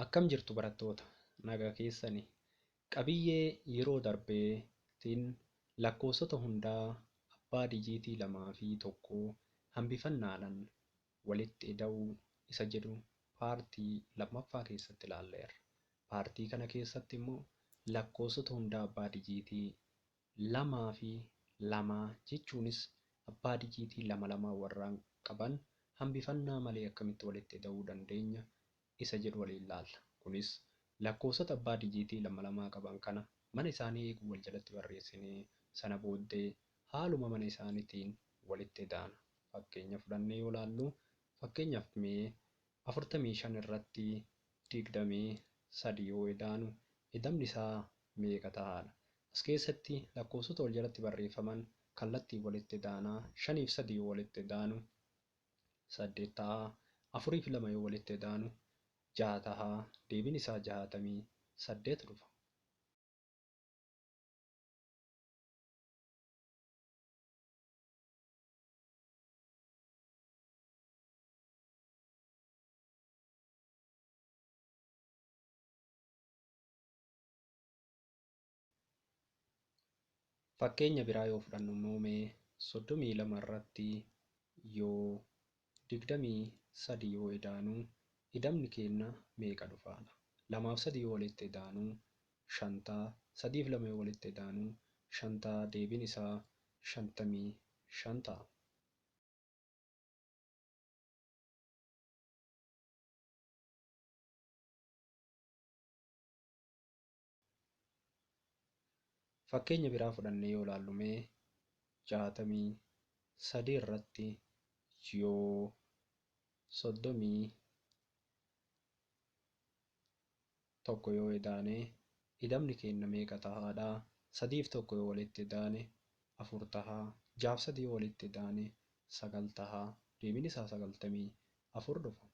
Akkam jirtu barattoota nagaa keessanii qabiyyee yeroo darbeetiin lakkoofsota hundaa abbaa dijiitii 2 fi 1 hambifannaadhaan walitti ida'uu isa jedhu paartii lammaffaa keessatti ilaalleerra. Paartii kana keessatti immoo lakkoofsota hundaa abbaa dijiitii 2 fi 2 jechuunis abbaa dijiitii 2 warraan qaban hambifannaa malee akkamitti walitti ida'uu dandeenya isa jedhu waliin ilaalla. Kunis lakkoofsota abbaa dijiitii 2 qaban kana mana isaanii eeguu wal jalatti barreessinee sana booddee haaluma mana isaaniitiin walitti ida'ana. Fakkeenya fudhannee yoo ilaallu fakkeenyaaf mee 45 irratti 23 yoo ida'anu ida'amni isaa meeqa ta'aadha? As keessatti lakkoofsota wal jalatti barreeffaman kallattiin walitti ida'anaa 5 fi 3 yoo walitti ida'anu 8 ta'a. 4 fi 2 yoo walitti ida'anu 6 ta'a. Deebiin isaa 68 dhufa. Fakkeenya biraa yoo fudhannu immoo 32 irratti yoo 23 yoo ida'anu ida'amni keenya meeqa dhufaadha? 2 fi 3 yoo walitti ida'anu 5 ta'a. 3 fi 2 yoo walitti ida'anu 5 ta'a. Deebiin isaa 55 ta'a. Fakkeenya biraa fudhannee yoo ilaallu 63 irratti yoo 31 yoo ida'ane ida'amni keenya meeqa ta'aadha? 3 fi 1 yoo walitti ida'ane 4 ta'a. 6 fi 3 yoo walitti ida'ane 9 ta'a. Deebiin isaa 94 dhufa.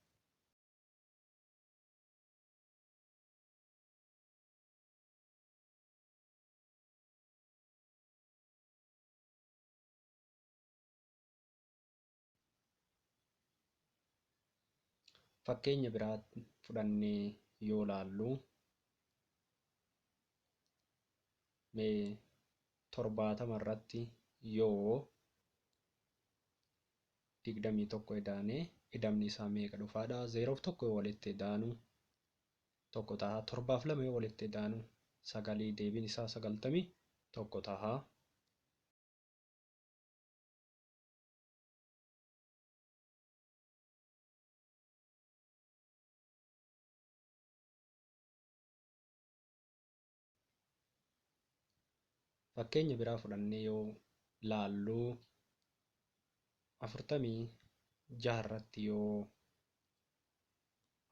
Fakkeenya biraa fudhannee yoo ilaallu 70 irratti yoo 21 ida'ane ida'amni isaa meeqa dhufaadha? 0 fi 1 yoo walitti ida'anu 1 ta'a. 7 fi 2 yoo walitti ida'anu 9. Deebiin isaa 91 ta'a. Fakkeenya biraa fudhannee yoo ilaallu 46 irratti yoo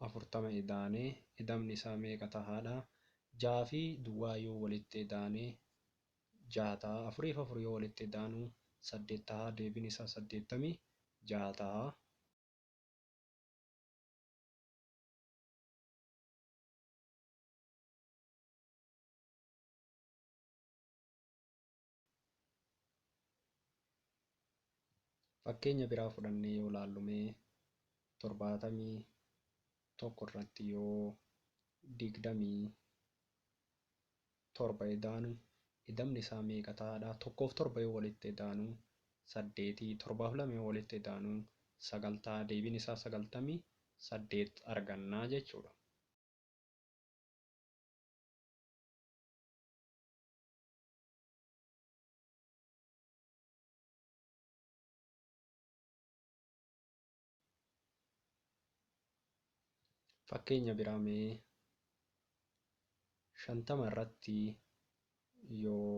40 ida'ane ida'amni isaa meeqa ta'aadha? 6 fi duwwaa yoo walitti ida'ane 6 ta'a. 4 fi 4 yoo walitti ida'anu 8 ta'a. Deebiin isaa 86 ta'a. Fakkeenya biraa fudhannee yoo ilaallu 71 irratti yoo 27 ida'anu ida'amni isaa meeqa ta'aadha? 1 fi 7 yoo walitti ida'anu 8. 7 fi 2 yoo walitti ida'anu 9 ta'a. Deebiin isaa 98 argannaa jechuudha. Fakkeenya biraa 50 irratti yoo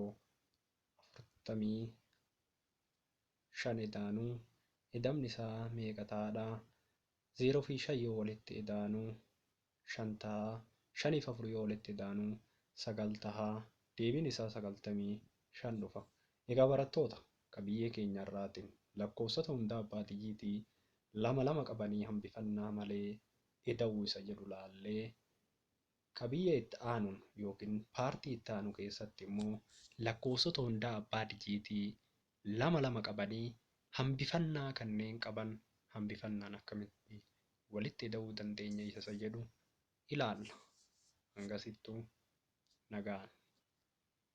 45 ida'anu ida'amni isaa meeqa ta'aadha? 0 fi 5 yoo walitti ida'anu 5 ta'a. 5 fi 4 yoo walitti ida'anu 9 ta'a. Deebiin isaa 95 dhufa. Egaa barattoota qabiyyee keenya irraatiin lakkoofsota hundaa abbaa dijiitii 2 qabanii hambifannaa malee ida'uu isa jedhu ilaallee qabiyyee itti aanuun yookiin paartii itti aanu keessatti immoo lakkoofsota hundaa abbaa dijiitii 2 qabanii hambifannaa kanneen qaban hambifannaan akkamitti walitti ida'uu dandeenya isa jedhu ilaalla. Hangasittuu nagaan.